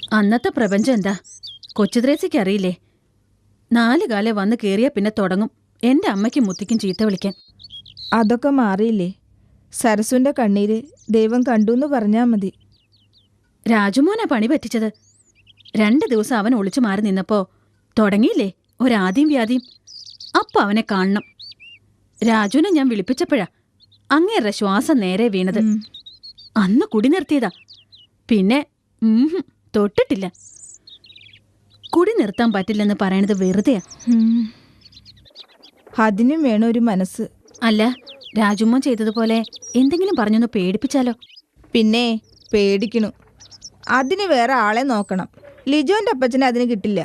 അന്നത്തെ പ്രപഞ്ചം എന്താ കൊച്ചുദ്രേസിക്ക് അറിയില്ലേ? 4 കാലം വന്ന് കേറിയ പിന്നെ തുടങ്ങും എന്റെ അമ്മയ്ക്കും മുത്തിക്കും ചീത്ത വിളിക്കാൻ. അതൊക്കെ മാറിയില്ലേ? സരസുന്റെ കണ്ണീര് ദൈവം കണ്ടൂന്ന് പറഞ്ഞാ മതി. രാജുമോനാ പണി പറ്റിച്ചത്. 2 ദിവസം അവൻ ഒളിച്ചു മാറി നിന്നപ്പോ തുടങ്ങിയില്ലേ ഒരാദ്യം വ്യാധിയും. അപ്പൊ അവനെ കാണണം. രാജുവിനെ ഞാൻ വിളിപ്പിച്ചപ്പോഴാ അങ്ങേരുടെ ശ്വാസം നേരെ വീണത്. അന്ന് കുടി നിർത്തിയതാ. പിന്നെ തൊട്ടിട്ടില്ല. കുടി നിർത്താൻ പറ്റില്ലെന്ന് പറയണത് വെറുതെയാ. അതിനും വേണം ഒരു മനസ്സ്. അല്ല, രാജുമ്മ ചെയ്തതുപോലെ എന്തെങ്കിലും പറഞ്ഞൊന്ന് പേടിപ്പിച്ചാലോ? പിന്നെ പേടിക്കണു. അതിന് വേറെ ആളെ നോക്കണം. ലിജോന്റെ അപ്പച്ചനെ അതിന് കിട്ടില്ല.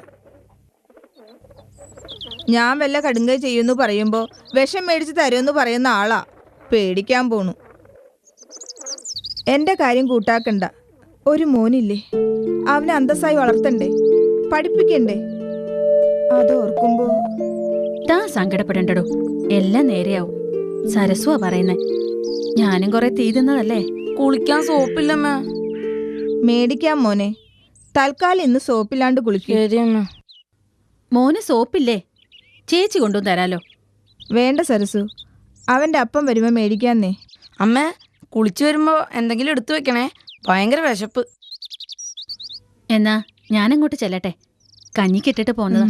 ഞാൻ വല്ല കടുങ്കൈ ചെയ്യുന്നു പറയുമ്പോ വിഷം മേടിച്ച് തരുമെന്ന് പറയുന്ന ആളാ പേടിക്കാൻ പോണു. എന്റെ കാര്യം കൂട്ടാക്കണ്ട. ഒരു മോനില്ലേ, അവനെ അന്തസ്സായി വളർത്തണ്ടേ, പഠിപ്പിക്കണ്ടേ? അതോർക്കുമ്പോ താ സങ്കടപ്പെടണ്ടടോ, എല്ലാം നേരെയാവും. സരസ്വാ പറയുന്നേ. ഞാനും കുറെ തീ തിന്നതല്ലേ. കുളിക്കാൻ സോപ്പില്ലമ്മ. മേടിക്കാം മോനെ. തൽക്കാലം ഇന്ന് സോപ്പില്ലാണ്ട് കുളിക്കും. മോന് സോപ്പില്ലേ? ചേച്ചി കൊണ്ടുവന്ന് തരാലോ. വേണ്ട സരസു, അവന്റെ അപ്പം വരുമ്പോ മേടിക്കാന്നേ. അമ്മ കുളിച്ചു വരുമ്പോ എന്തെങ്കിലും എടുത്തു വെക്കണേ, ഭയങ്കര വിശപ്പ്. എന്നാ ഞാനങ്ങോട്ട് ചെല്ലട്ടെ, കഞ്ഞിക്കിട്ടിട്ട് പോന്നതാ.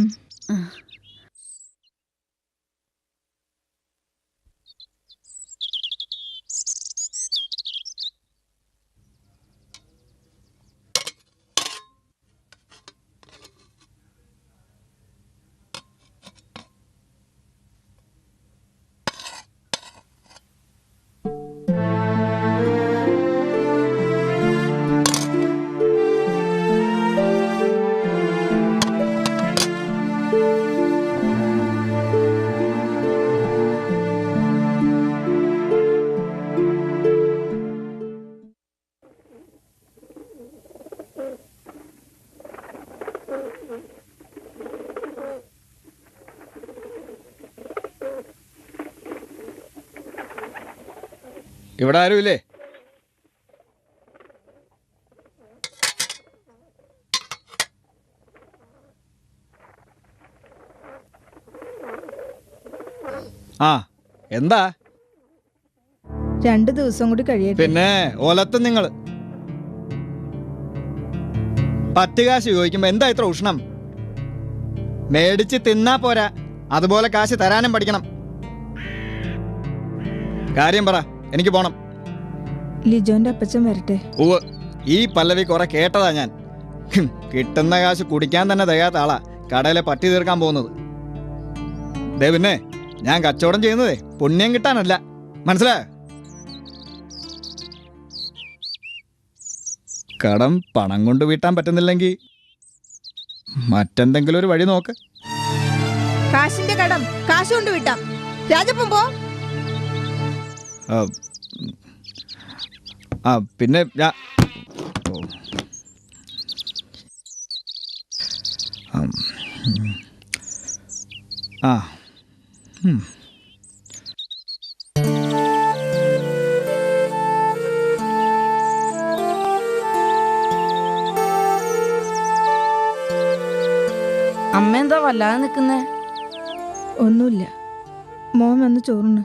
ഇവിടെ ആരുമില്ലേ? ആ എന്താ? 2 ദിവസം കൂടി കഴിയട്ടെ. പിന്നെ ഒലത്തും നിങ്ങള്. പറ്റുകാശ് ചോദിക്കുമ്പോ എന്താ ഇത്ര ഉഷ്ണം? മേടിച്ച് തിന്നാ പോരാ, അതുപോലെ കാശ് തരാനും പഠിക്കണം. കാര്യം പറ, എനിക്ക് പോണം. ലിജോന്റെ അപ്പച്ചൻ വരട്ടെ. ഉവ്വ്, ഈ പല്ലവി കുറെ കേട്ടതാ ഞാൻ. കിട്ടുന്ന കാശ് കുടിക്കാൻ തന്നെ തികയാത്ത ആളാ കടയിലെ പറ്റി തീർക്കാൻ പോകുന്നത്. ദേ പിന്നെ ഞാൻ കച്ചവടം ചെയ്യുന്നതേ പുണ്യം കിട്ടാനല്ല, മനസ്സിലായോ? കടം പണം കൊണ്ട് വീട്ടാൻ പറ്റുന്നില്ലെങ്കിൽ മറ്റെന്തെങ്കിലും ഒരു വഴി നോക്ക്. കാശിന്റെ കടം കാശ് കൊണ്ട് വിട്ടാം. രാജപ്പം പോ. പിന്നെ അമ്മ എന്താ വല്ലാതെ നിക്കുന്നേ? ഒന്നുമില്ല, മോൻ വന്ന് ചോറിന്.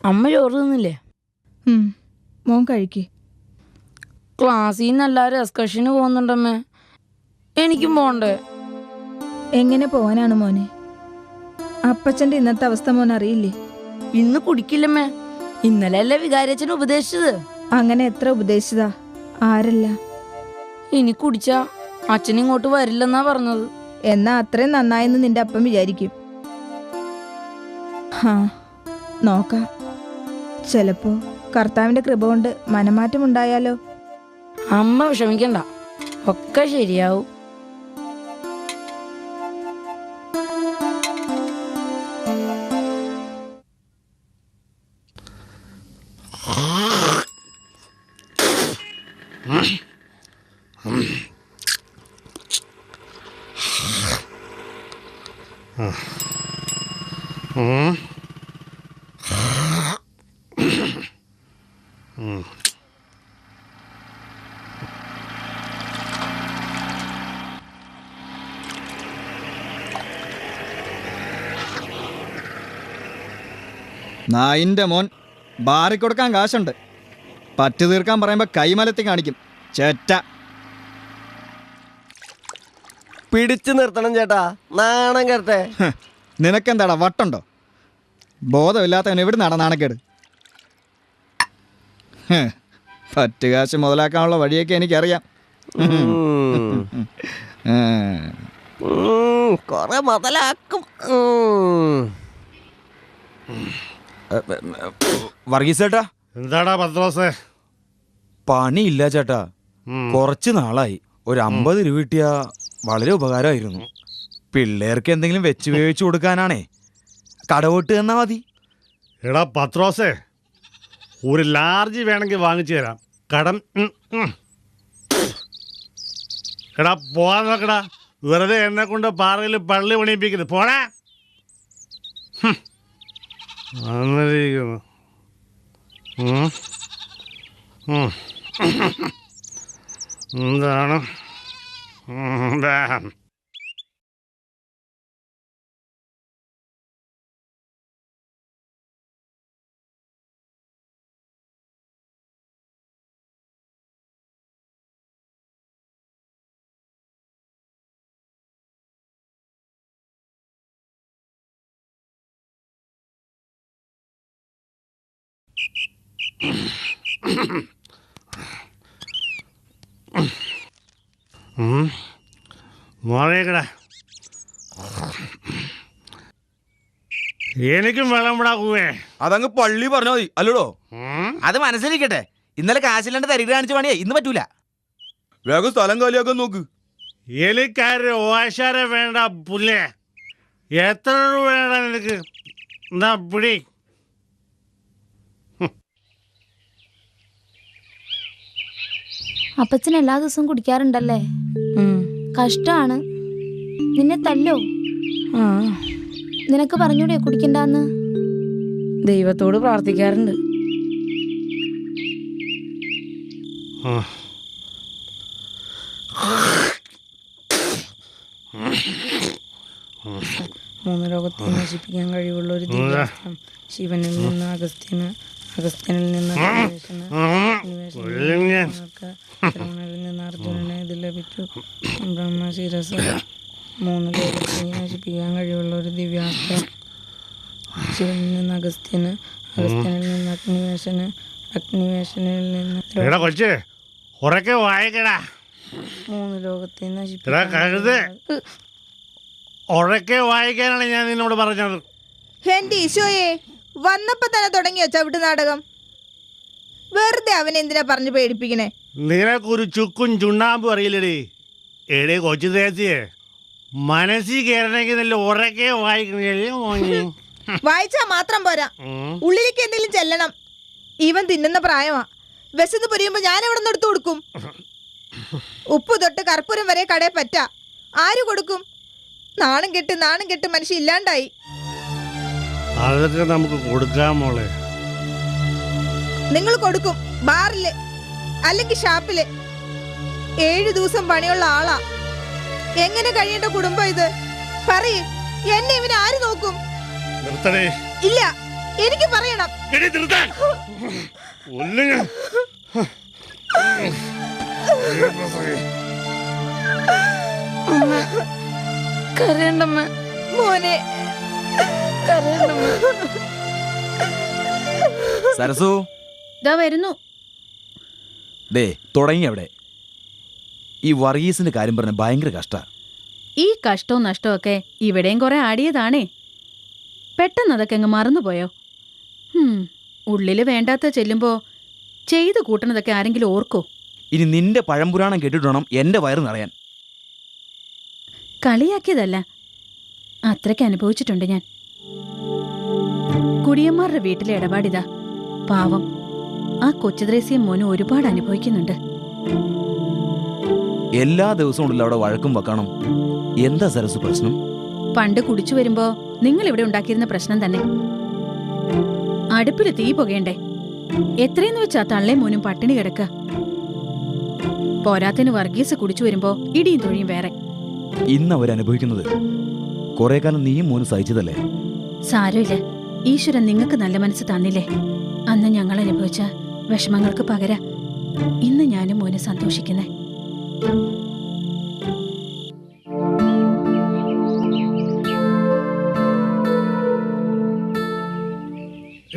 അമ്മ ചോറ് തിന്നില്ലേ? മോൻ കഴിക്ക്. ക്ലാസ്സിൽ നിന്ന് എല്ലാവരും എക്സ്കർഷന് പോകുന്നുണ്ടമ്മേ, എനിക്കും പോണ്ടേ? എങ്ങനെ പോവാനാണ് മോനെ? അപ്പച്ചന്റെ ഇന്നത്തെ അവസ്ഥ മോൻ അറിയില്ലേ? ഇന്ന് കുടിക്കില്ലമ്മേ. ഇന്നലെ അല്ലേ വികാരിയച്ഛൻ ഉപദേശിച്ചത്. അങ്ങനെ എത്ര ഉപദേശിച്ചതാ, ആരല്ല. ഇനി കുടിച്ചാ അച്ഛൻ ഇങ്ങോട്ട് വരില്ലെന്നാ പറഞ്ഞത്. എന്നാ അത്രയും നന്നായെന്ന് നിന്റെ അപ്പം വിചാരിക്കും. നോക്കാം, ചിലപ്പോ കർത്താവിന്റെ കൃപ കൊണ്ട് മനമാറ്റം ഉണ്ടായാലോ. അമ്മ വിഷമിക്കണ്ട, ഒക്കെ ശരിയാവും. നായിൻ്റെ മോൻ ബാറി കൊടുക്കാൻ കാശുണ്ട്. പറ്റു തീർക്കാൻ പറയുമ്പോൾ കൈമലത്തി കാണിക്കും. ചേറ്റ. പിടിച്ചു നിർത്തണം ചേട്ടാ, നാണം കേട്ടെ. നിനക്കെന്താടാ വട്ടുണ്ടോ? ബോധമില്ലാത്തവൻ എവിടെ നട നാണക്കേട്. പറ്റുകാശ് മുതലാക്കാനുള്ള വഴിയൊക്കെ എനിക്കറിയാം. കൊറേ മുതലാക്കും. വർഗീസ് ചേട്ടാ, എന്താടാ പത്രോസേ? പണിയില്ല ചേട്ടാ. കുറച്ച് നാളായി. ഒരു 50 രൂപ കിട്ടിയാ വളരെ ഉപകാരമായിരുന്നു. പിള്ളേർക്ക് എന്തെങ്കിലും വെച്ച് വേവിച്ചു കൊടുക്കാനാണേ. കടവോട്ട് തന്നാ മതി. എടാ പത്രോസേ, ഒരു ലാർജ് വേണമെങ്കിൽ വാങ്ങിച്ചു തരാം. കടം എടാ പോവാൻ നോക്കടാ. വെറുതെ എന്നെ കൊണ്ട് പാറയിൽ പള്ളി പണിയിപ്പിക്കുന്നത്. പോടാ. വന്നിരിക്കുന്നു. എന്താണ്? മോളേക്കടാ, എനിക്കും വെള്ളം വിടാക്കുവേ. അതങ്ങ് പള്ളി പറഞ്ഞാ മതി അല്ലടോ. അത് മനസ്സിലിരിക്കട്ടെ. ഇന്നലെ കാശില്ലാണ്ട് തരിക കാണിച്ച പണിയാ ഇന്ന് പറ്റൂല. വേഗം സ്ഥലം കാലിയാക്കാൻ നോക്ക്. എലിക്കാര് ഓശാര വേണ്ട പുല്ലേ. എത്ര രൂപ വേണ്ട നിനക്ക്? എന്താ പിടി. അപ്പച്ചൻ എല്ലാ ദിവസവും കുടിക്കാറുണ്ടല്ലേ? കഷ്ടാണ്. നിന്നെ തല്ലോ? ആ, നിനക്ക് പറഞ്ഞൂടെ കുടിക്കണ്ടെന്ന്? ദൈവത്തോട് പ്രാർത്ഥിക്കാറുണ്ട്. മൂന്ന് ലോകത്തെ നശിപ്പിക്കാൻ കഴിവുള്ള ഒരു ദിവസം ശിവനിൽ നിന്ന് അഗസ്ത്യന്, അഗസ്ത്യനിൽ നിന്ന് ശ്രവണനിൽ നിന്ന് അർജുനന് ഇത് ലഭിച്ചു. ബ്രഹ്മശിരസ്. മൂന്ന് ലോകത്തെ നശിപ്പിക്കാൻ കഴിവുള്ള ഒരു ദിവ്യാസ്ത്രം ശിവനിൽ നിന്ന് അഗസ്ത്യന്, അഗസ്ത്യനിൽ നിന്ന് അഗ്നിവേശന്, അഗ്നിവേശനിൽ നിന്ന് കൊച്ചേ ഉറക്കെ വായിക്കടാ. മൂന്ന് ലോകത്തെ കഴുതേ. നശിപ്പിക്കാൻ ഉറക്കെ വായിക്കാനാണ് ഞാൻ നിന്നോട് പറഞ്ഞത്. എന്റെ ഈശോയെ, വന്നപ്പോ തന്നെ തുടങ്ങിയോ ചവിട്ട് നാടകം? വെറുതെ അവനെ എന്തിനാ പറഞ്ഞു പേടിപ്പിക്കണേ? നിനക്കൊരു ചുക്കും ചുണ്ണാമ്പും അറിയില്ലടി. എടേ കൊച്ചു തേച്ചിയെ, മനസ്സിൽ കയറണമെങ്കിൽ നല്ല ഉറക്കെ വായിക്കണേ. വായിച്ചാ മാത്രം പോരാ, ഉള്ളിലേക്ക് എന്തെങ്കിലും ചെല്ലണം. ഇവൻ തിന്നുന്ന പ്രായമാ. വിശന്ന് പൊരിയുമ്പോ ഞാൻ എവിടെ നിന്ന് എടുത്തു കൊടുക്കും? ഉപ്പ് തൊട്ട് കർപ്പൂരം വരെ കടയിൽ പറ്റാ. ആര് കൊടുക്കും? നാണം കെട്ട് മനുഷ്യ ഇല്ലാണ്ടായി. അതൊക്കെ നമുക്ക് കൊടുക്കാം മോളെ. നിങ്ങൾ കൊടുക്കും, ബാറില് അല്ലെങ്കിൽ ഷാപ്പില്. 7 ദിവസം പണിയുള്ള ആളാ. എങ്ങനെ കഴിയേണ്ട കുടുംബം ഇത്? പറയ്, എന്നെ ഇവന് ആര് നോക്കും? നിർത്തണേ. ഇല്ല, എനിക്ക് പറയണം. കരയണ്ടമ്മ മോനെ, കരയണ്ടമ്മ. സരസു ഇതാ വരുന്നു. ദേ തുടങ്ങി അവിടെ. ഈ വർഗീസിന്റെ കാര്യം പറഞ്ഞ ഭയങ്കര കഷ്ടാ. ഈ കഷ്ടവും നഷ്ടവും ഒക്കെ ഇവിടെയും കുറെ ആടിയതാണേ. പെട്ടെന്ന് അതൊക്കെ അങ്ങ് മറന്നുപോയോ? ഉള്ളില് വേണ്ടാത്ത ചെല്ലുമ്പോ ചെയ്തു കൂട്ടണതൊക്കെ ആരെങ്കിലും ഓർക്കോ? ഇനി നിന്റെ പഴംപുരാണം കേട്ടിട്ട് വേണം എൻ്റെ വയറ് നിറയാൻ. കളിയാക്കിയതല്ല, അത്രയ്ക്ക് അനുഭവിച്ചിട്ടുണ്ട് ഞാൻ. കുടിയന്മാരുടെ വീട്ടിലെ ഇടപാടിതാ. പാവം ആ കൊച്ചുദ്രേസ്യം മോനും ഒരുപാട് അനുഭവിക്കുന്നുണ്ട്. എല്ലാ ദിവസവും ഉണ്ടല്ലോ അവിടെ വഴക്കും വെക്കണം. എന്താ സരസു പ്രശ്നം? പണ്ട് കുടിച്ചു വരുമ്പോ നിങ്ങൾ ഇവിടെ ഉണ്ടാക്കിയിരുന്ന പ്രശ്നം തന്നെ. അടുപ്പിൽ തീ പുകയണ്ടേ? എത്രയെന്ന് വെച്ചാ തള്ളേ മോനും പട്ടിണി കിടക്ക. പോരാത്തിന് വർഗീസ് കുടിച്ചു വരുമ്പോ ഇടിയും തൊഴിയും വേറെ. ഇന്ന് അവരനുഭവിക്കുന്നത് കുറെ കാലം നീയും മോനും സഹിച്ചതല്ലേ? സാരമില്ല, ഈശ്വരൻ നിങ്ങൾക്ക് നല്ല മനസ്സ് തന്നില്ലേ. അന്ന് ഞങ്ങൾ അനുഭവിച്ച വിഷമങ്ങൾക്ക് പകരം ഇന്ന് ഞാനും മോനും സന്തോഷിക്കുന്നേ.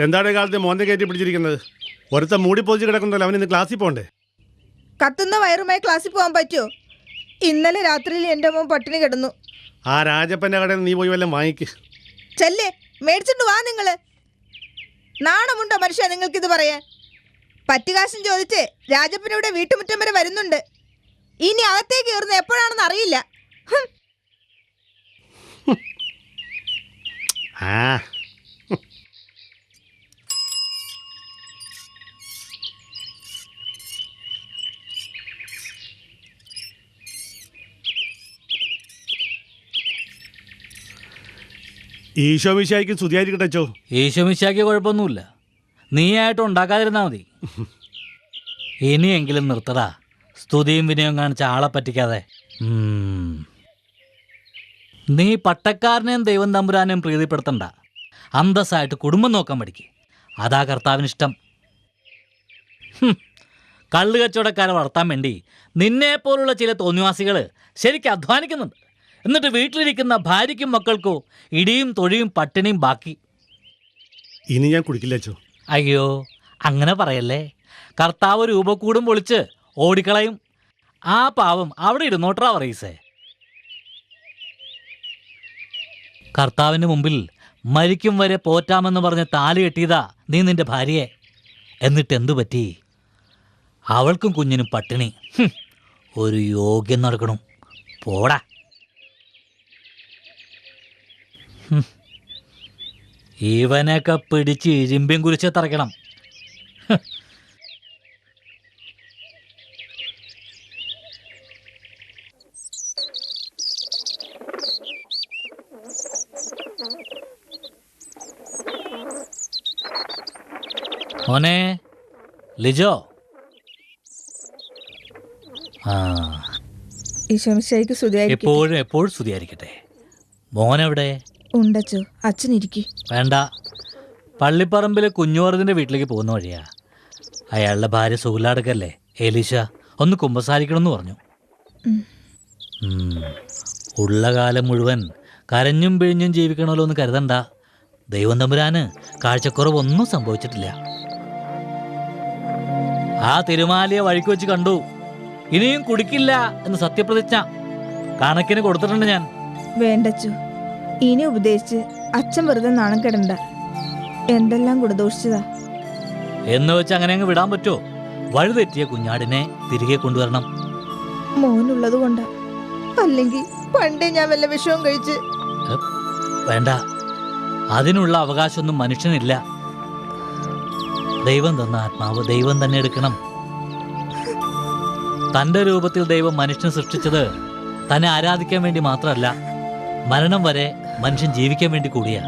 എന്താണ് കാലത്ത് മോന്റെ കയറ്റി പിടിച്ചിരിക്കുന്നത്? ഒരുത്ത മൂടി പൊതിച്ച് കിടക്കുന്നല്ലോ, അവൻ ഇന്ന് ക്ലാസ്സിൽ പോകണ്ടേ? കത്തുന്ന വയറുമായി ക്ലാസ്സിൽ പോകാൻ പറ്റുമോ? ഇന്നലെ രാത്രിയിൽ എൻ്റെ മോൻ പട്ടിണി കിടന്നു. ആ രാജപ്പന്റെ കടയിൽ നീ പോയി വല്ലതും വാങ്ങിക്ക്. ചെല്ലേ, മേടിച്ചിട്ട് വാ. നിങ്ങള് നാണമുണ്ടോ മനുഷ്യ നിങ്ങൾക്കിത് പറയാൻ? പറ്റുകാശം ചോദിച്ച് രാജപ്പനിവിടെ വീട്ടുമുറ്റം വരെ വരുന്നുണ്ട്. ഇനി അകത്തേക്ക് കയറുന്നത് എപ്പോഴാണെന്ന് അറിയില്ല. ആ ഈശോ മിശിഹായ്ക്ക് സ്തുതിയായിരിക്കട്ടെ അച്ചോ. ഈശോ മിശിഹായ്ക്ക് കുഴപ്പമൊന്നുമില്ല, നീയായിട്ട് ഉണ്ടാക്കാതിരുന്നാ മതി. ഇനിയെങ്കിലും നിർത്തടാ, സ്തുതിയും വിനയം കാണിച്ച ആളെ പറ്റിക്കാതെ. നീ പട്ടക്കാരനെയും ദൈവം തമ്പുരാനെയും പ്രീതിപ്പെടുത്തണ്ട. അന്തസ്സായിട്ട് കുടുംബം നോക്കാൻ പഠിക്ക്. അതാ കർത്താവിനിഷ്ടം. കള്ളു കച്ചവടക്കാരെ വളർത്താൻ വേണ്ടി നിന്നെപ്പോലുള്ള ചില തോന്നിവാസികൾ ശരിക്കും അധ്വാനിക്കുന്നുണ്ട്. എന്നിട്ട് വീട്ടിലിരിക്കുന്ന ഭാര്യയ്ക്കും മക്കൾക്കോ ഇടിയും തൊഴിയും പട്ടിണിയും ബാക്കി. ഇനി ഞാൻ കുടിക്കില്ല അച്ചോ. അയ്യോ, അങ്ങനെ പറയല്ലേ. കർത്താവ് രൂപക്കൂടും പൊളിച്ച് ഓടിക്കളയും. ആ പാവം അവിടെ ഇരുന്നോട്ടറാ പറയീസേ. കർത്താവിന് മുമ്പിൽ മരിക്കും വരെ പോറ്റാമെന്ന് പറഞ്ഞ് താലി കെട്ടിയതാ നീ നിന്റെ ഭാര്യയെ. എന്നിട്ട് എന്തു പറ്റി? അവൾക്കും കുഞ്ഞിനും പട്ടിണി. ഒരു യോഗ്യം നടക്കണം. പോടാ. ഇവനൊക്കെ പിടിച്ച് ഇരുമ്പിൻ കുരിച്ച് തറയ്ക്കണം. മോനെ ലിജോ. ആ, ഈശോമിശിഹായ്ക്ക് സ്തുതിയായിരിക്കട്ടെ. എപ്പോഴും സ്തുതിയായിരിക്കട്ടെ. മോനെവിടെ? ഉണ്ടച്ചോ, അച്ഛനിരിക്കും. വേണ്ട, പള്ളിപ്പറമ്പിൽ കുഞ്ഞുവറുതിൻ്റെ വീട്ടിലേക്ക് പോകുന്ന വഴിയാ. അയാളുടെ ഭാര്യ സുഖിലാടക്കല്ലേ, എലീശ, ഒന്ന് കുമ്പസാരിക്കണമെന്ന് പറഞ്ഞു. ഉള്ള കാലം മുഴുവൻ കരഞ്ഞും പിഴിഞ്ഞും ജീവിക്കണമല്ലോ എന്ന് കരുതണ്ട. ദൈവം തമ്പുരാന് കാഴ്ചക്കുറവൊന്നും സംഭവിച്ചിട്ടില്ല. ആ തിരുമാലിയെ വഴിക്ക് വെച്ച് കണ്ടു. ഇനിയും കുടിക്കില്ല എന്ന് സത്യപ്രതിജ്ഞ കണക്കിന് കൊടുത്തിട്ടുണ്ട് ഞാൻ. വേണ്ടച്ചു, ഇനി ഉപദേശിച്ച് അച്ഛൻ വെറുതെ നാണം കെടണ്ട. എന്തെല്ലാം ഗുണദോഷിച്ചതാ എന്ന് വെച്ച് അങ്ങനെ അങ്ങ് വിടാൻ പറ്റുമോ? വഴുതെറ്റിയ കുഞ്ഞാടിനെ തിരികെ കൊണ്ടുവരണം. മോനുള്ളത് കൊണ്ടാ, അല്ലെങ്കിൽ പണ്ടേ ഞാൻ വല്ല വിഷവും കഴിച്ച്. വേണ്ട, അതിനുള്ള അവകാശമൊന്നും മനുഷ്യനില്ല. ദൈവം തന്ന ആത്മാവ് ദൈവം തന്നെ എടുക്കണം. തൻ്റെ രൂപത്തിൽ ദൈവം മനുഷ്യനെ സൃഷ്ടിച്ചത് തന്നെ ആരാധിക്കാൻ വേണ്ടി മാത്രമല്ല, മരണം വരെ മനുഷ്യൻ ജീവിക്കാൻ വേണ്ടി കൂടിയാ.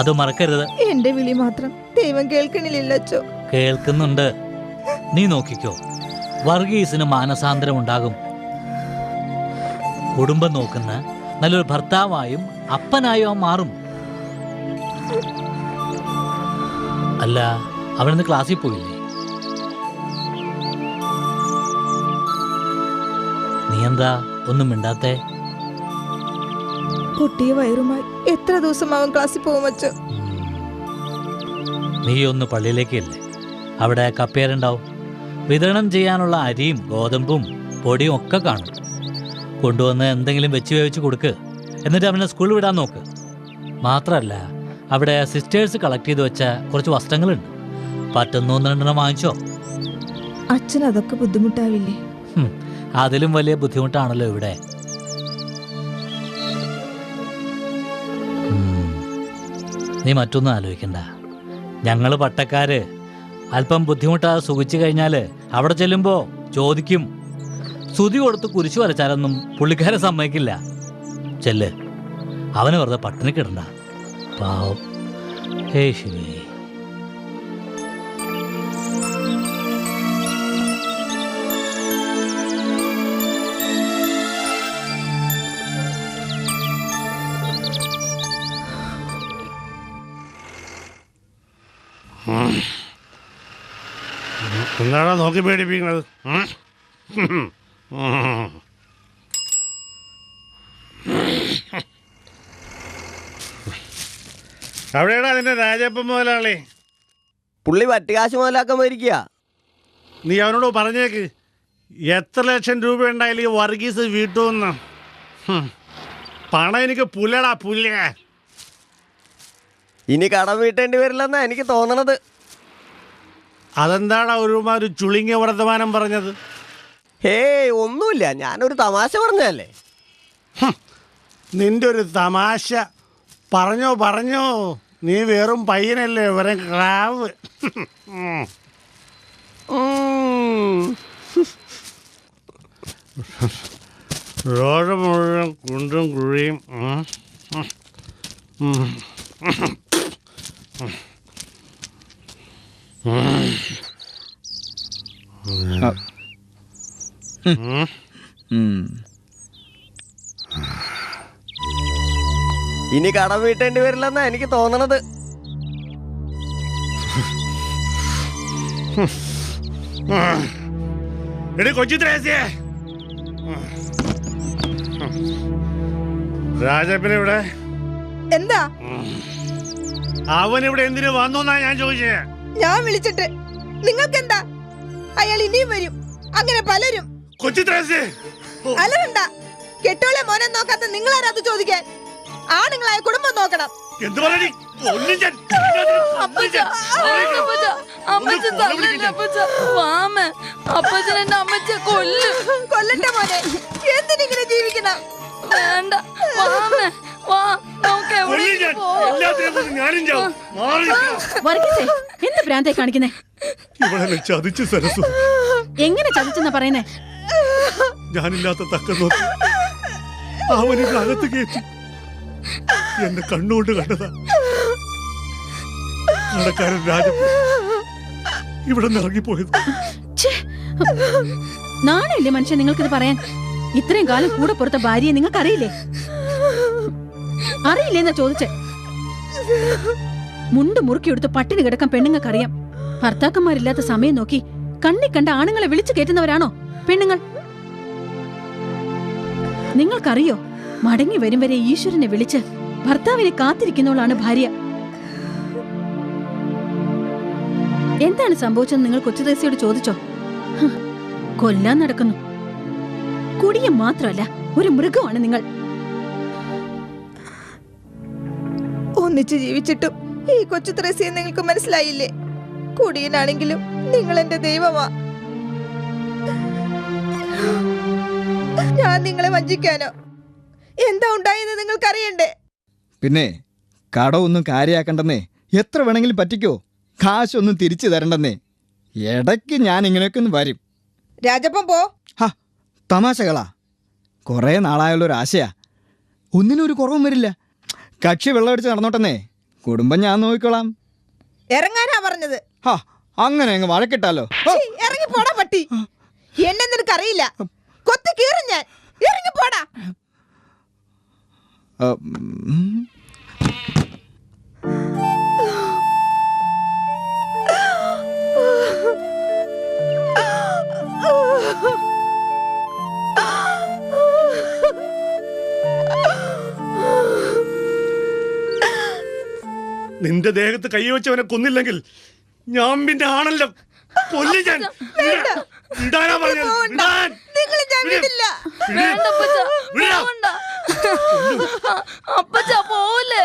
അത് മറക്കരുത്. എന്റെ വിളി മാത്രം ദൈവം കേൾക്കണില്ലല്ലോ. കേൾക്കുന്നുണ്ട്. നീ നോക്കിക്കോ, വർഗീസിന് മാനസാന്തരം ഉണ്ടാകും. കുടുംബം നോക്കുന്ന നല്ലൊരു ഭർത്താവായും അപ്പനായും അവൻ മാറും. അല്ല, അവനിന്ന് ക്ലാസ്സിൽ പോയില്ലേ? നീ എന്താ ഒന്നും മിണ്ടാത്തേ? പൊട്ടിയ വയറുമായി എത്ര ദിവസം അവൻ ക്ലാസ്സിൽ പോകും വച്ചു. നീ ഒന്ന് പള്ളിയിലേക്കല്ലേ, അവിടെ കപ്പേരുണ്ടാവും. വിതരണം ചെയ്യാനുള്ള അരിയും ഗോതമ്പും പൊടിയും ഒക്കെ കാണും. കൊണ്ടുവന്ന് എന്തെങ്കിലും വെച്ച് വേവിച്ച് കൊടുക്ക്. എന്നിട്ട് അവനെ സ്കൂളിൽ വിടാൻ നോക്ക്. മാത്രമല്ല, അവിടെ സിസ്റ്റേഴ്സ് കളക്ട് ചെയ്ത് വെച്ച കുറച്ച് വസ്ത്രങ്ങളുണ്ട്. പറ്റുന്ന 1-2 വാങ്ങിച്ചോ. അച്ഛൻ അതൊക്കെ ബുദ്ധിമുട്ടാവില്ലേ? അതിലും വലിയ ബുദ്ധിമുട്ടാണല്ലോ ഇവിടെ. നീ മറ്റൊന്നും ആലോചിക്കണ്ട. ഞങ്ങൾ പട്ടക്കാര് അല്പം ബുദ്ധിമുട്ടാതെ സുഖിച്ചു കഴിഞ്ഞാൽ അവിടെ ചെല്ലുമ്പോൾ ചോദിക്കും. സ്തുതി കൊടുത്ത് കുരിശു വരച്ചാലൊന്നും പുള്ളിക്കാരെ സമ്മതിക്കില്ല. ചെല്ല്, അവന് വെറുതെ പട്ടിണി കിടണ്ട. പാവം. ഹേ ശിവേ. എന്താണോ നോക്കി പേടിപ്പിക്കുന്നത്? അവിടെയാണ് അതിന്റെ രാജപ്പൻ മുതലാളി. പുള്ളി പറ്റുകാശ് മുതലാക്കാൻ മരിക്കുക. നീ അവനോട് പറഞ്ഞേക്ക് എത്ര ലക്ഷം രൂപ ഉണ്ടായാലും ഈ വർഗീസ് വീട്ടുമെന്ന്. പണം എനിക്ക് പുല്ലടാ പുല്ല. ഇനി കടം വീട്ടേണ്ടി വരില്ലെന്നാ എനിക്ക് തോന്നണത്. അതെന്താടാ ഒരുമാതിരി ചുളുങ്ങിയ വർത്തമാനം പറഞ്ഞത്? ഹേയ് ഒന്നുമില്ല, ഞാനൊരു തമാശ പറഞ്ഞല്ലേ. നിന്റെ ഒരു തമാശ. പറഞ്ഞോ നീ വെറും പയ്യനല്ലേ, വെറും ക്രാവ്. റോഡ് മുഴുവൻ കുണ്ടും കുഴിയും. ഇനി കടം വീട്ടേണ്ടി വരില്ലെന്നാ എനിക്ക് തോന്നണത്. എടി കൊച്ചു ത്രേസ്യേ, രാജപ്പനിവിടെ എന്താ? അവനിവിടെ എന്തിനു വന്നോന്നാ ഞാൻ ചോദിച്ചേ. ഞാൻ വിളിച്ചിട്ട് നിങ്ങൾക്കെന്താ? അയാൾ ഇനിയും വരും. അങ്ങനെ പലരും. കൊച്ചു ത്രേസ്യേ, അലവണ്ട. കെട്ടോളെ മോനെ നോക്കാത്ത നിങ്ങളാരാത് ചോദിക്കാൻ? ആണുങ്ങളായ കുടുംബം നോക്കണം. എന്ത് പറഞ്ഞു? കൊല്ലട്ടെ മോനെ, എന്തിനിങ്ങനെ ജീവിക്കണം? വേണ്ട, വർഗീസേ, എന്ത് ഭ്രാന്തായി കാണിക്കുന്നേ? ഇവളെ ചതിച്ചു സരസു. എങ്ങനെ ചതിച്ചെന്നാ പറയുന്നേ? ഞാനില്ലാത്ത തക്ക നോക്കി അവനിവിടെ അകത്ത് കയറ്റി എന്റെ കണ്ണുകൊണ്ട് കണ്ടതാ. കടക്കാരൻ രാജപ്പൻ ഇവിടെ നിന്ന് ഇറങ്ങിപ്പോയത്. നാണല്ലേ മനുഷ്യൻ നിങ്ങൾക്കിത് പറയാൻ? ഇത്രയും കാലം കൂടെ പുറത്ത ഭാര്യയെ നിങ്ങൾക്ക് അറിയില്ലേ? അറിയില്ലേന്നാ ചോദിച്ചേ. മുണ്ട് മുറുക്കിയെടുത്ത് പട്ടിണി കിടക്കാൻ പെണ്ണുങ്ങൾക്കറിയാം. ഭർത്താക്കന്മാരില്ലാത്ത സമയം നോക്കി കണ്ണി കണ്ട ആണുങ്ങളെ വിളിച്ചു കയറ്റുന്നവരാണോ പെണ്ണുങ്ങൾ? നിങ്ങൾക്കറിയോ, മടങ്ങി വരും വരെ ഈശ്വരനെ വിളിച്ച് ഭർത്താവിനെ കാത്തിരിക്കുന്നവളാണ് ഭാര്യ. എന്താണ് സംഭവിച്ചെന്ന് നിങ്ങൾ കൊച്ചുദേശിയോട് ചോദിച്ചോ? കൊല്ലാൻ നടക്കുന്നു. കുടിയം മാത്രമല്ല, ഒരു മൃഗമാണ് നിങ്ങൾ. ഒന്നിച്ച് ജീവിച്ചിട്ടും ഈ കൊച്ചു ത്രേസ്യെ നിങ്ങൾക്ക് മനസ്സിലായില്ലേ? കുടിയനാണെങ്കിലും നിങ്ങൾ എന്റെ ദൈവമാ. ഞാൻ നിങ്ങളെ വഞ്ചിക്കാനോ? എന്താ ഉണ്ടായെന്ന് നിങ്ങൾക്കറിയണ്ടേ? പിന്നെ കടമൊന്നും കാര്യാക്കണ്ടെന്നേ. എത്ര വേണമെങ്കിലും പറ്റിക്കോ, കാശൊന്നും തിരിച്ചു തരണ്ടെന്നേ. ഇടയ്ക്ക് ഞാൻ ഇങ്ങനെയൊക്കെ ഒന്ന് വരും. രാജപ്പൻ പോ. തമാശകളാ. കുറേ നാളായുള്ളൊരാശയാ. ഒന്നിനും ഒരു കുറവും വരില്ല. കക്ഷി വെള്ളമടിച്ച് നടന്നോട്ടെന്നേ. കുടുംബം ഞാൻ നോക്കിക്കോളാം. ഇറങ്ങാനാ പറഞ്ഞത്. അങ്ങനെ അങ്ങ് വഴക്കിട്ടാലോ. ഇറങ്ങി പോടാ പട്ടി. എന്നെ നിനക്കറിയില്ല. കൊത്തി കീറും ഞാൻ. ഇറങ്ങി പോടാ. നിന്റെ ദേഹത്ത് കൈവച്ചവനെ കൊന്നില്ലെങ്കിൽ ഞാൻ പിന്നെ ആണല്ലോ കൊല്ലിക്കാൻ. ഇടാനാ പറഞ്ഞത്. നിങ്ങളെ ഞാൻ വിടില്ല. അപ്പച്ച പോവല്ലേ?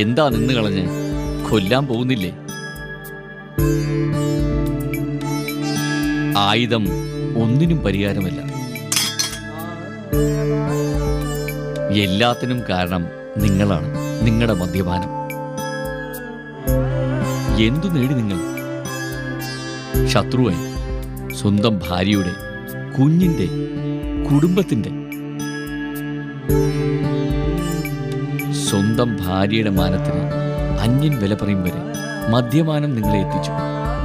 എന്താ നിന്ന് കളഞ്ഞ് കൊല്ലാൻ പോകുന്നില്ലേ? ആയുധം ഒന്നിനും പരിഹാരമല്ല. എല്ലാത്തിനും കാരണം നിങ്ങളാണ്, നിങ്ങളുടെ മദ്യപാനം. എന്തു നേടി നിങ്ങൾ? ശത്രുവായി, സ്വന്തം ഭാര്യയുടെ, കുഞ്ഞിന്റെ, കുടുംബത്തിന്റെ. സ്വന്തം ഭാര്യയുടെ മാനത്തിന് അന്യൻ വില പറയും വരെ മദ്യപാനം നിങ്ങളെ എത്തിച്ചു.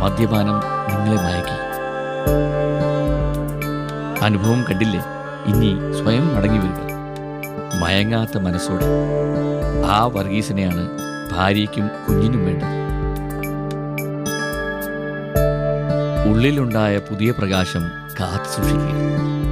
മദ്യപാനം നിങ്ങളെ മയക്കി. അനുഭവം കണ്ടില്ലേ? ഇനി സ്വയം മടങ്ങി വരിക. മയങ്ങാത്ത മനസ്സോടെ. ആ വർഗീസിനെയാണ് ഭാര്യയ്ക്കും കുഞ്ഞിനും വേണ്ടത്. ഉള്ളിലുണ്ടായ പുതിയ പ്രകാശം കാത്തു സൂക്ഷിക്കുക.